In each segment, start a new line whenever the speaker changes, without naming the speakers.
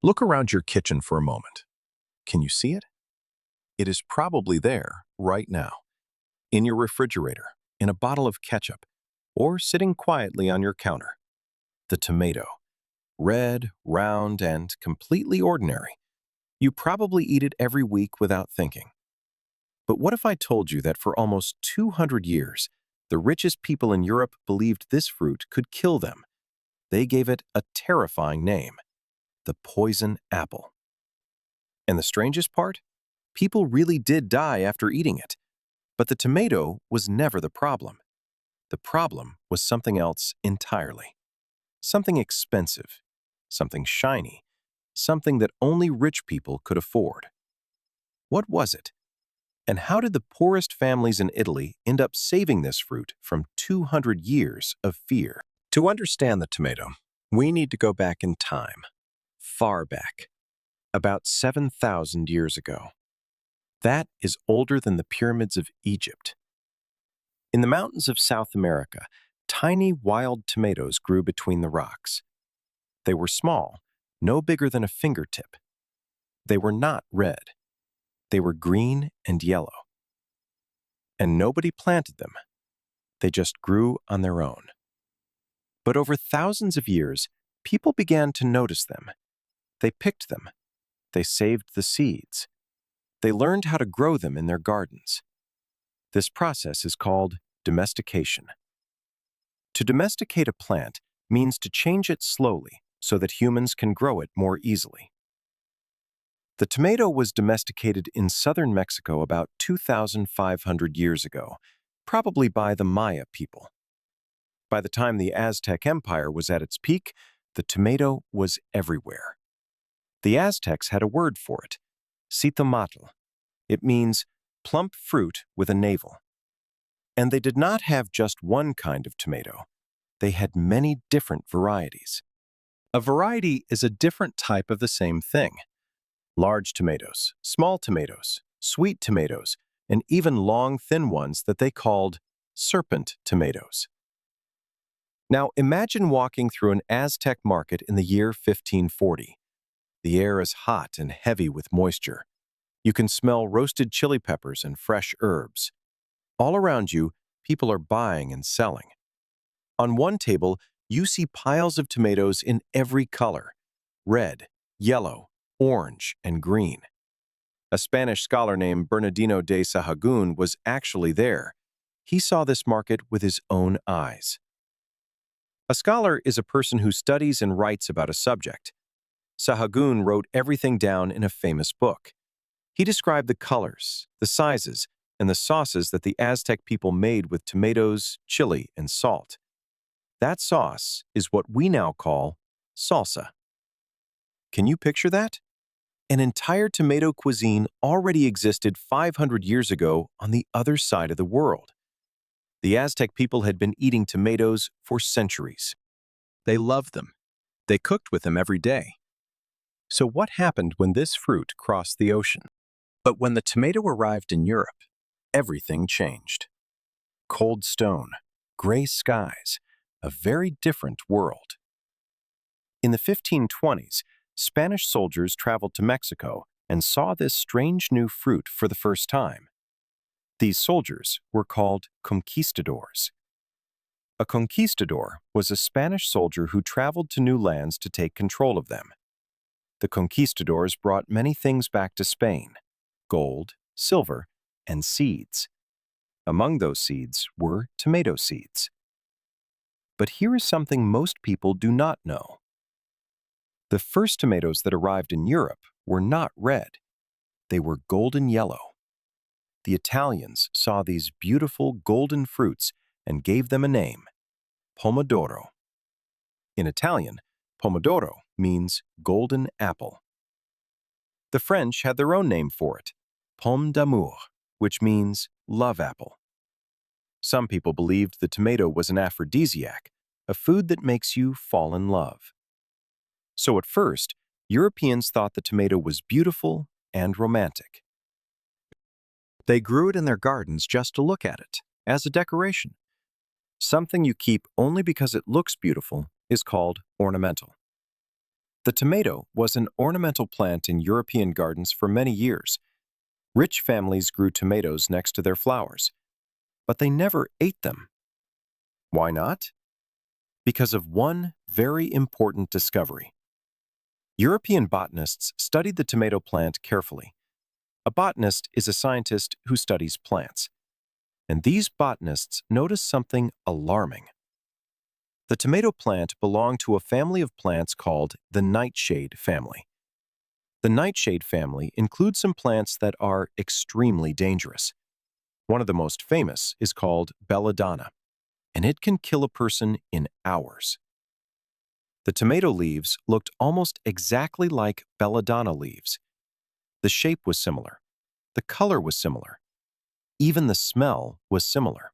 Look around your kitchen for a moment. Can you see it? It is probably there right now, in your refrigerator, in a bottle of ketchup, or sitting quietly on your counter. The tomato. Red, round, and completely ordinary. You probably eat it every week without thinking. But what if I told you that for almost 200 years, the richest people in Europe believed this fruit could kill them? They gave it a terrifying name, the poison apple. And the strangest part? People really did die after eating it. But the tomato was never the problem. The problem was something else entirely. Something expensive, something shiny, something that only rich people could afford. What was it? And how did the poorest families in Italy end up saving this fruit from 200 years of fear? To understand the tomato, we need to go back in time, far back, about 7,000 years ago. That is older than the pyramids of Egypt. In the mountains of South America, tiny wild tomatoes grew between the rocks. They were small, no bigger than a fingertip. They were not red. They were green and yellow. And nobody planted them. They just grew on their own. But over thousands of years, people began to notice them. They picked them. They saved the seeds. They learned how to grow them in their gardens. This process is called domestication. To domesticate a plant means to change it slowly so that humans can grow it more easily. The tomato was domesticated in southern Mexico about 2,500 years ago, probably by the Maya people. By the time the Aztec Empire was at its peak, the tomato was everywhere. The Aztecs had a word for it, citomatl. It means plump fruit with a navel. And they did not have just one kind of tomato. They had many different varieties. A variety is a different type of the same thing. Large tomatoes, small tomatoes, sweet tomatoes, and even long, thin ones that they called serpent tomatoes. Now imagine walking through an Aztec market in the year 1540. The air is hot and heavy with moisture. You can smell roasted chili peppers and fresh herbs. All around you, people are buying and selling. On one table, you see piles of tomatoes in every color: red, yellow, orange, and green. A Spanish scholar named Bernardino de Sahagún was actually there. He saw this market with his own eyes. A scholar is a person who studies and writes about a subject. Sahagún wrote everything down in a famous book. He described the colors, the sizes, and the sauces that the Aztec people made with tomatoes, chili, and salt. That sauce is what we now call salsa. Can you picture that? An entire tomato cuisine already existed 500 years ago on the other side of the world. The Aztec people had been eating tomatoes for centuries. They loved them. They cooked with them every day. So what happened when this fruit crossed the ocean? But when the tomato arrived in Europe, everything changed. Cold stone, gray skies, a very different world. In the 1520s, Spanish soldiers traveled to Mexico and saw this strange new fruit for the first time. These soldiers were called conquistadors. A conquistador was a Spanish soldier who traveled to new lands to take control of them. The conquistadors brought many things back to Spain: gold, silver, and seeds. Among those seeds were tomato seeds. But here is something most people do not know. The first tomatoes that arrived in Europe were not red. They were golden yellow. The Italians saw these beautiful golden fruits and gave them a name: pomodoro. In Italian, pomodoro means golden apple. The French had their own name for it, pomme d'amour, which means love apple. Some people believed the tomato was an aphrodisiac, a food that makes you fall in love. So at first, Europeans thought the tomato was beautiful and romantic. They grew it in their gardens just to look at it, as a decoration. Something you keep only because it looks beautiful is called ornamental. The tomato was an ornamental plant in European gardens for many years. Rich families grew tomatoes next to their flowers, but they never ate them. Why not? Because of one very important discovery. European botanists studied the tomato plant carefully. A botanist is a scientist who studies plants. And these botanists noticed something alarming. The tomato plant belonged to a family of plants called the nightshade family. The nightshade family includes some plants that are extremely dangerous. One of the most famous is called belladonna, and it can kill a person in hours. The tomato leaves looked almost exactly like belladonna leaves. The shape was similar. The color was similar. Even the smell was similar.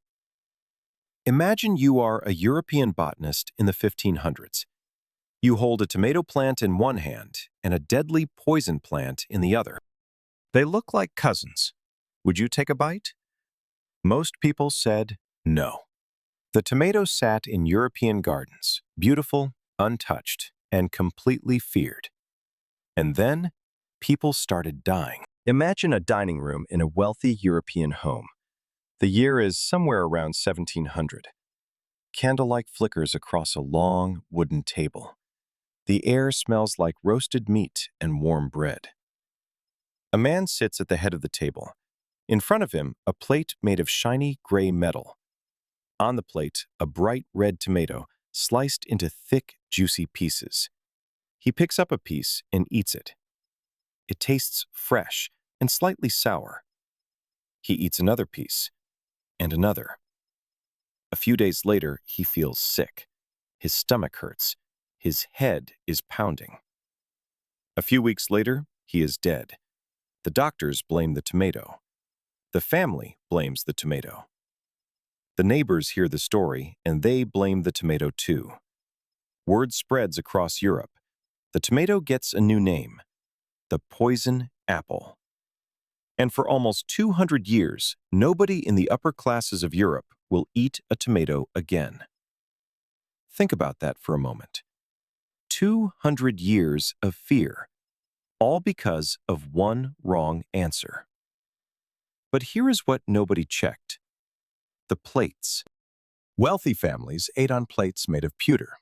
Imagine you are a European botanist in the 1500s. You hold a tomato plant in one hand and a deadly poison plant in the other. They look like cousins. Would you take a bite? Most people said no. The tomato sat in European gardens, beautiful, untouched, and completely feared. And then, people started dying. Imagine a dining room in a wealthy European home. The year is somewhere around 1700. Candlelight flickers across a long, wooden table. The air smells like roasted meat and warm bread. A man sits at the head of the table. In front of him, a plate made of shiny gray metal. On the plate, a bright red tomato sliced into thick, juicy pieces. He picks up a piece and eats it. It tastes fresh and slightly sour. He eats another piece, and another. A few days later, he feels sick. His stomach hurts. His head is pounding. A few weeks later, he is dead. The doctors blame the tomato. The family blames the tomato. The neighbors hear the story, and they blame the tomato too. Word spreads across Europe. The tomato gets a new name, the poison apple. And for almost 200 years, nobody in the upper classes of Europe will eat a tomato again. Think about that for a moment. 200 years of fear, all because of one wrong answer. But here is what nobody checked. The plates. Wealthy families ate on plates made of pewter.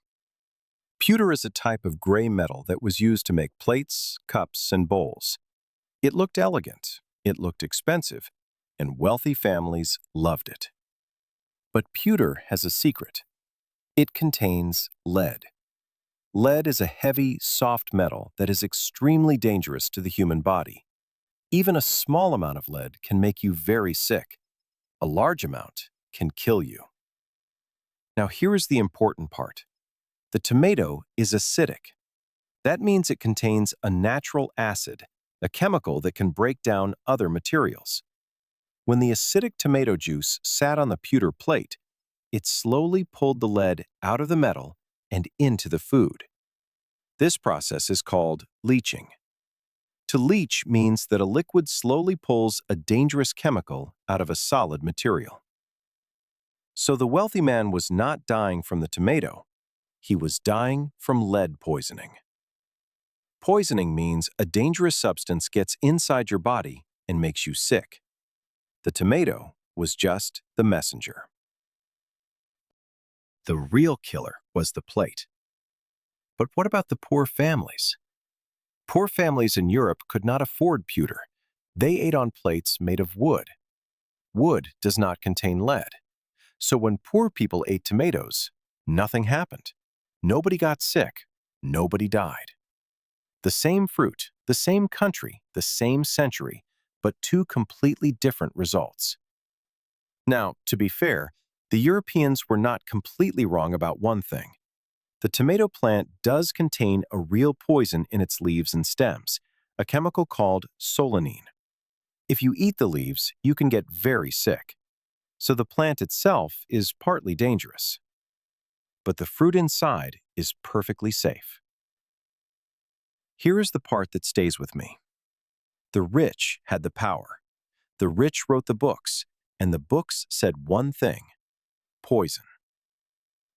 Pewter is a type of gray metal that was used to make plates, cups, and bowls. It looked elegant, it looked expensive, and wealthy families loved it. But pewter has a secret. It contains lead. Lead is a heavy, soft metal that is extremely dangerous to the human body. Even a small amount of lead can make you very sick. A large amount can kill you. Now here is the important part. The tomato is acidic. That means it contains a natural acid, a chemical that can break down other materials. When the acidic tomato juice sat on the pewter plate, it slowly pulled the lead out of the metal and into the food. This process is called leaching. To leach means that a liquid slowly pulls a dangerous chemical out of a solid material. So the wealthy man was not dying from the tomato. He was dying from lead poisoning. Poisoning means a dangerous substance gets inside your body and makes you sick. The tomato was just the messenger. The real killer was the plate. But what about the poor families? Poor families in Europe could not afford pewter. They ate on plates made of wood. Wood does not contain lead. So when poor people ate tomatoes, nothing happened. Nobody got sick. Nobody died. The same fruit, the same country, the same century, but two completely different results. Now, to be fair, the Europeans were not completely wrong about one thing. The tomato plant does contain a real poison in its leaves and stems, a chemical called solanine. If you eat the leaves, you can get very sick. So the plant itself is partly dangerous. But the fruit inside is perfectly safe. Here is the part that stays with me. The rich had the power. The rich wrote the books, and the books said one thing: poison.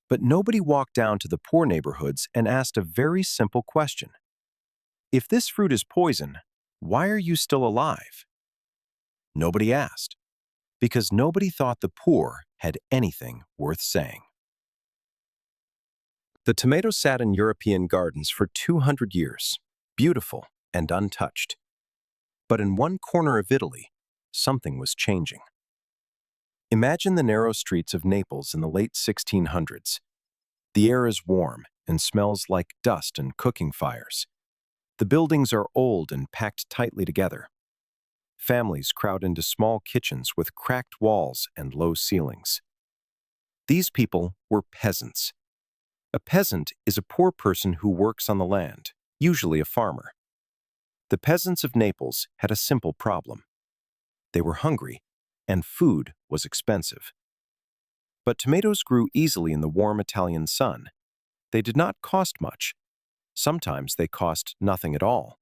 But nobody walked down to the poor neighborhoods and asked a very simple question. If this fruit is poison, why are you still alive? Nobody asked, because nobody thought the poor had anything worth saying. The tomato sat in European gardens for 200 years, beautiful and untouched. But in one corner of Italy, something was changing. Imagine the narrow streets of Naples in the late 1600s. The air is warm and smells like dust and cooking fires. The buildings are old and packed tightly together. Families crowd into small kitchens with cracked walls and low ceilings. These people were peasants. A peasant is a poor person who works on the land, usually a farmer. The peasants of Naples had a simple problem. They were hungry, and food was expensive. But tomatoes grew easily in the warm Italian sun. They did not cost much. Sometimes they cost nothing at all.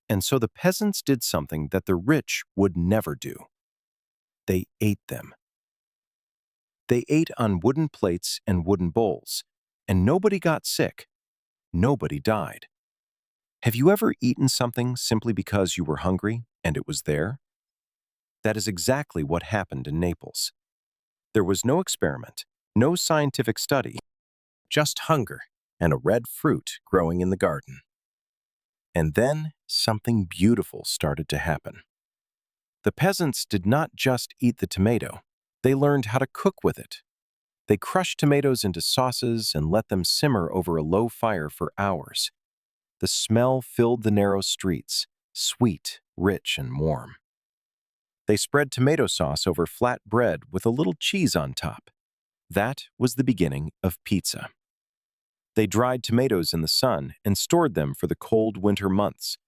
And so the peasants did something that the rich would never do. They ate them. They ate on wooden plates and wooden bowls, and nobody got sick. Nobody died. Have you ever eaten something simply because you were hungry and it was there? That is exactly what happened in Naples. There was no experiment, no scientific study, just hunger and a red fruit growing in the garden. And then something beautiful started to happen. The peasants did not just eat the tomato, they learned how to cook with it. They crushed tomatoes into sauces and let them simmer over a low fire for hours. The smell filled the narrow streets, sweet, rich, and warm. They spread tomato sauce over flat bread with a little cheese on top. That was the beginning of pizza. They dried tomatoes in the sun and stored them for the cold winter months.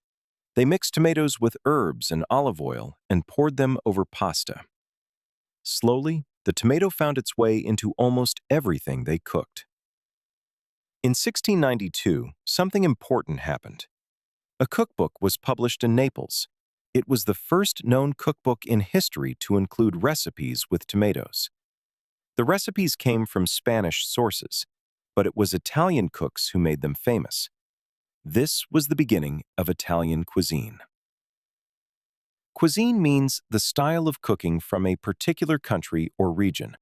They mixed tomatoes with herbs and olive oil and poured them over pasta. Slowly, the tomato found its way into almost everything they cooked. In 1692, something important happened. A cookbook was published in Naples. It was the first known cookbook in history to include recipes with tomatoes. The recipes came from Spanish sources, but it was Italian cooks who made them famous. This was the beginning of Italian cuisine. Cuisine means the style of cooking from a particular country or region.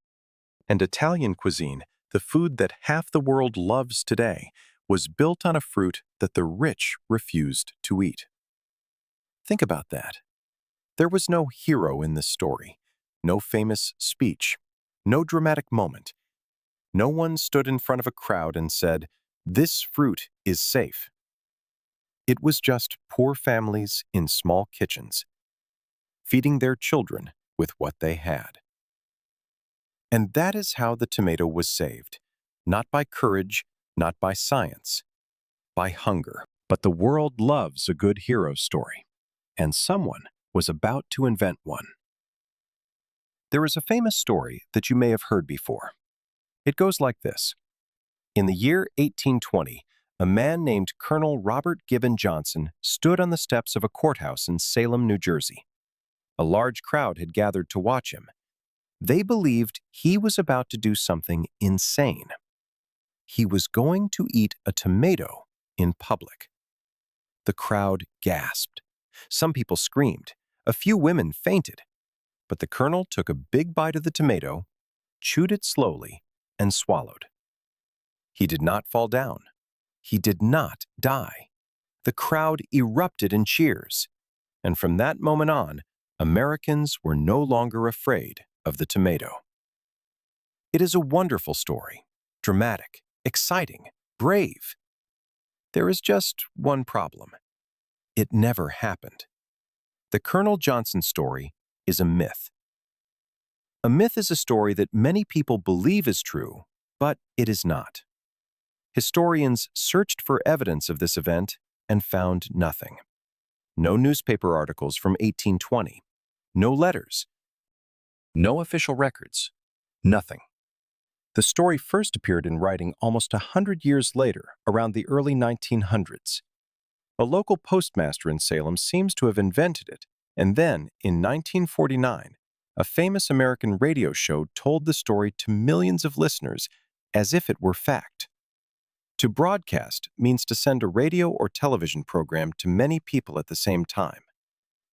And Italian cuisine, the food that half the world loves today, was built on a fruit that the rich refused to eat. Think about that. There was no hero in this story, no famous speech, no dramatic moment. No one stood in front of a crowd and said, "This fruit is safe." It was just poor families in small kitchens, feeding their children with what they had. And that is how the tomato was saved, not by courage, not by science, by hunger. But the world loves a good hero story, and someone was about to invent one. There is a famous story that you may have heard before. It goes like this. In the year 1820, a man named Colonel Robert Gibbon Johnson stood on the steps of a courthouse in Salem, New Jersey. A large crowd had gathered to watch him. They believed he was about to do something insane. He was going to eat a tomato in public. The crowd gasped. Some people screamed. A few women fainted. But the colonel took a big bite of the tomato, chewed it slowly, and swallowed. He did not fall down. He did not die. The crowd erupted in cheers. And from that moment on, Americans were no longer afraid of the tomato. It is a wonderful story, dramatic, exciting, brave. There is just one problem. It never happened. The Colonel Johnson story is a myth. A myth is a story that many people believe is true, but it is not. Historians searched for evidence of this event and found nothing. No newspaper articles from 1820, no letters, no official records, nothing. The story first appeared in writing almost 100 years later, around the early 1900s. A local postmaster in Salem seems to have invented it, and then, in 1949, a famous American radio show told the story to millions of listeners as if it were fact. To broadcast means to send a radio or television program to many people at the same time.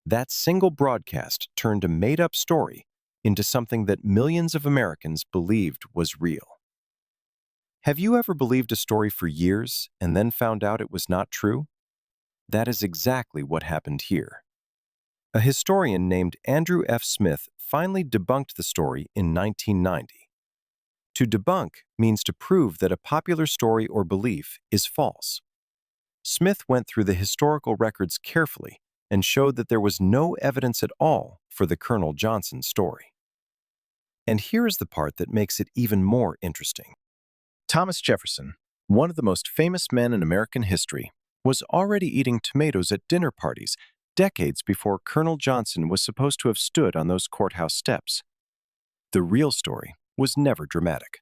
That single broadcast turned a made-up story into something that millions of Americans believed was real. Have you ever believed a story for years and then found out it was not true? That is exactly what happened here. A historian named Andrew F. Smith finally debunked the story in 1990. To debunk means to prove that a popular story or belief is false. Smith went through the historical records carefully and showed that there was no evidence at all for the Colonel Johnson story. And here is the part that makes it even more interesting. Thomas Jefferson, one of the most famous men in American history, was already eating tomatoes at dinner parties decades before Colonel Johnson was supposed to have stood on those courthouse steps. The real story was never dramatic.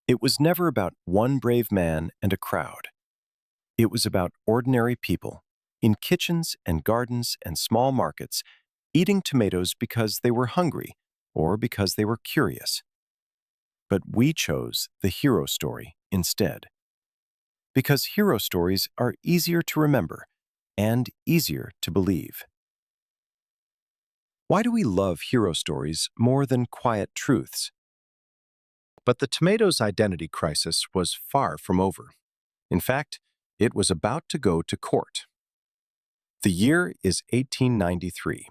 It was never about one brave man and a crowd. It was about ordinary people in kitchens and gardens and small markets eating tomatoes because they were hungry or because they were curious. But we chose the hero story instead. Because hero stories are easier to remember and easier to believe. Why do we love hero stories more than quiet truths? But the tomatoes' identity crisis was far from over. In fact, it was about to go to court. The year is 1893.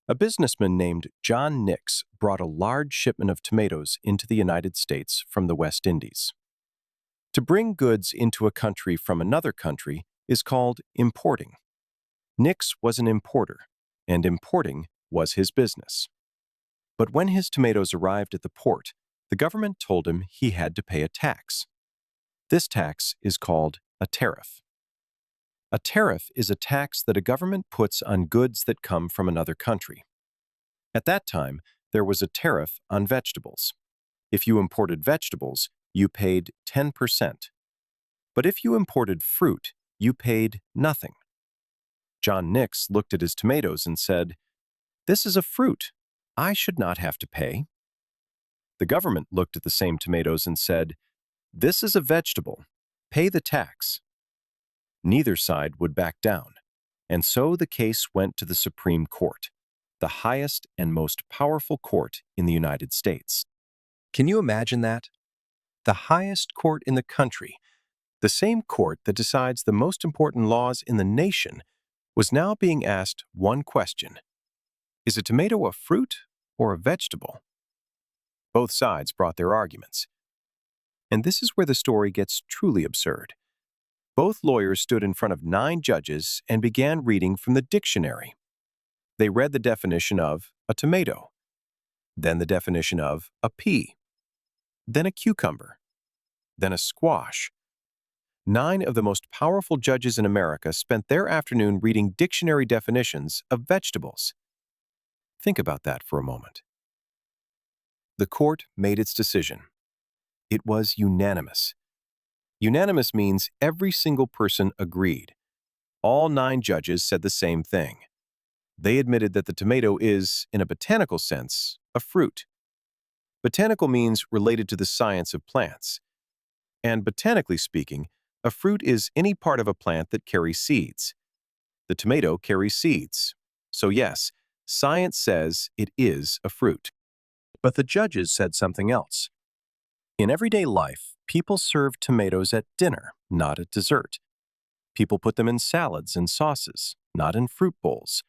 A businessman named John Nix brought a large shipment of tomatoes into the United States from the West Indies. To bring goods into a country from another country is called importing. Nix was an importer, and importing was his business. But when his tomatoes arrived at the port, the government told him he had to pay a tax. This tax is called a tariff. A tariff is a tax that a government puts on goods that come from another country. At that time, there was a tariff on vegetables. If you imported vegetables, you paid 10%. But if you imported fruit, you paid nothing. John Nix looked at his tomatoes and said, "This is a fruit. I should not have to pay." The government looked at the same tomatoes and said, "This is a vegetable. Pay the tax." Neither side would back down, and so the case went to the Supreme Court, the highest and most powerful court in the United States. Can you imagine that? The highest court in the country, the same court that decides the most important laws in the nation, was now being asked one question: is a tomato a fruit or a vegetable? Both sides brought their arguments. And this is where the story gets truly absurd. Both lawyers stood in front of 9 judges and began reading from the dictionary. They read the definition of a tomato, then the definition of a pea, then a cucumber, then a squash. 9 of the most powerful judges in America spent their afternoon reading dictionary definitions of vegetables. Think about that for a moment. The court made its decision. It was unanimous. Unanimous means every single person agreed. All 9 judges said the same thing. They admitted that the tomato is, in a botanical sense, a fruit. Botanical means related to the science of plants. And botanically speaking, a fruit is any part of a plant that carries seeds. The tomato carries seeds. So yes, science says it is a fruit. But the judges said something else. In everyday life, people serve tomatoes at dinner, not at dessert. People put them in salads and sauces, not in fruit bowls.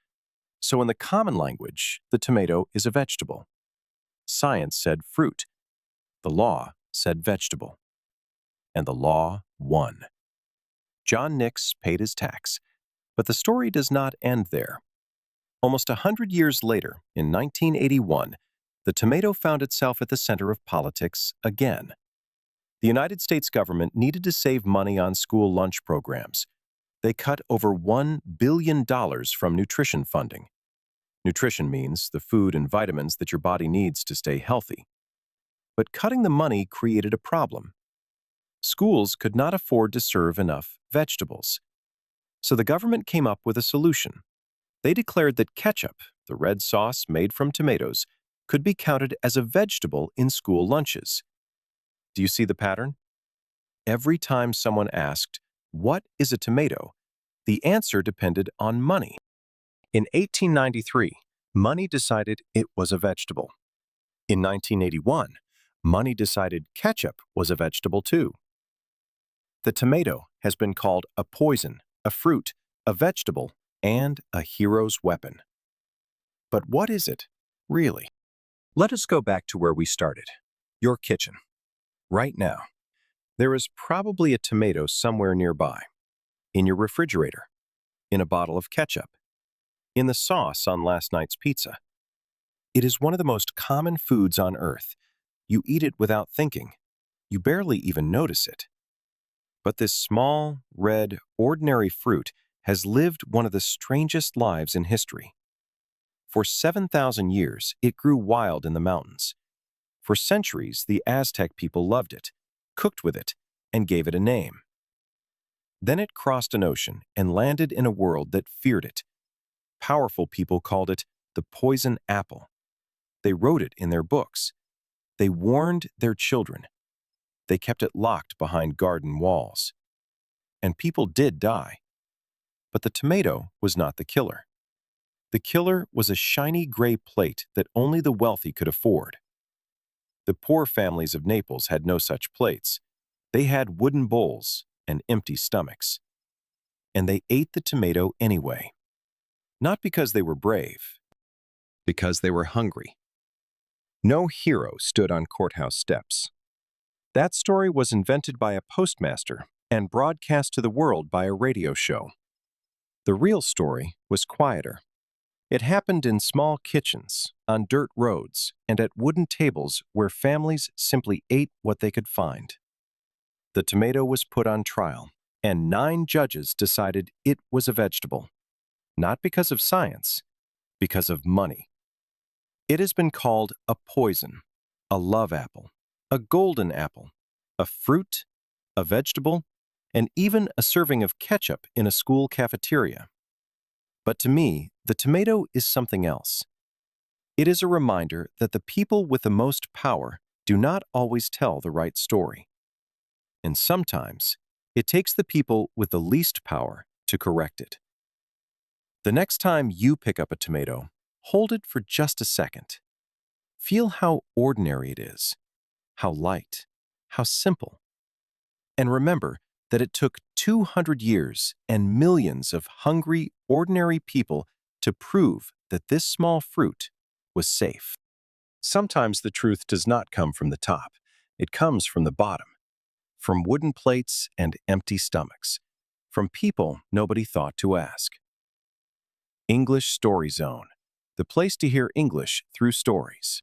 So in the common language, the tomato is a vegetable. Science said fruit. The law said vegetable. And the law won. John Nix paid his tax. But the story does not end there. Almost 100 years later, in 1981, the tomato found itself at the center of politics again. The United States government needed to save money on school lunch programs. They cut over $1 billion from nutrition funding. Nutrition means the food and vitamins that your body needs to stay healthy. But cutting the money created a problem. Schools could not afford to serve enough vegetables. So the government came up with a solution. They declared that ketchup, the red sauce made from tomatoes, could be counted as a vegetable in school lunches. Do you see the pattern? every time someone asked, "What is a tomato?" the answer depended on money. In 1893, money decided it was a vegetable. In 1981, money decided ketchup was a vegetable too. The tomato has been called a poison, a fruit, a vegetable, and a hero's weapon. But what is it, really? Let us go back to where we started, your kitchen. Right now, there is probably a tomato somewhere nearby, in your refrigerator, in a bottle of ketchup, in the sauce on last night's pizza. It is one of the most common foods on earth. You eat it without thinking. You barely even notice it. But this small, red, ordinary fruit has lived one of the strangest lives in history. For 7,000 years, it grew wild in the mountains. For centuries, the Aztec people loved it, cooked with it, and gave it a name. Then it crossed an ocean and landed in a world that feared it. Powerful people called it the poison apple. They wrote it in their books. They warned their children. They kept it locked behind garden walls. And people did die. But the tomato was not the killer. The killer was a shiny gray plate that only the wealthy could afford. The poor families of Naples had no such plates. They had wooden bowls and empty stomachs. And they ate the tomato anyway. Not because they were brave, because they were hungry. No hero stood on courthouse steps. That story was invented by a postmaster and broadcast to the world by a radio show. The real story was quieter. It happened in small kitchens, on dirt roads, and at wooden tables where families simply ate what they could find. The tomato was put on trial, and 9 judges decided it was a vegetable. Not because of science, because of money. It has been called a poison, a love apple, a golden apple, a fruit, a vegetable, and even a serving of ketchup in a school cafeteria. But to me, the tomato is something else. It is a reminder that the people with the most power do not always tell the right story. And sometimes, it takes the people with the least power to correct it. The next time you pick up a tomato, hold it for just a second. Feel how ordinary it is, how light, how simple. And remember that it took 200 years and millions of hungry, ordinary people to prove that this small fruit was safe. Sometimes the truth does not come from the top. It comes from the bottom, from wooden plates and empty stomachs, from people nobody thought to ask. English Story Zone, the place to hear English through stories.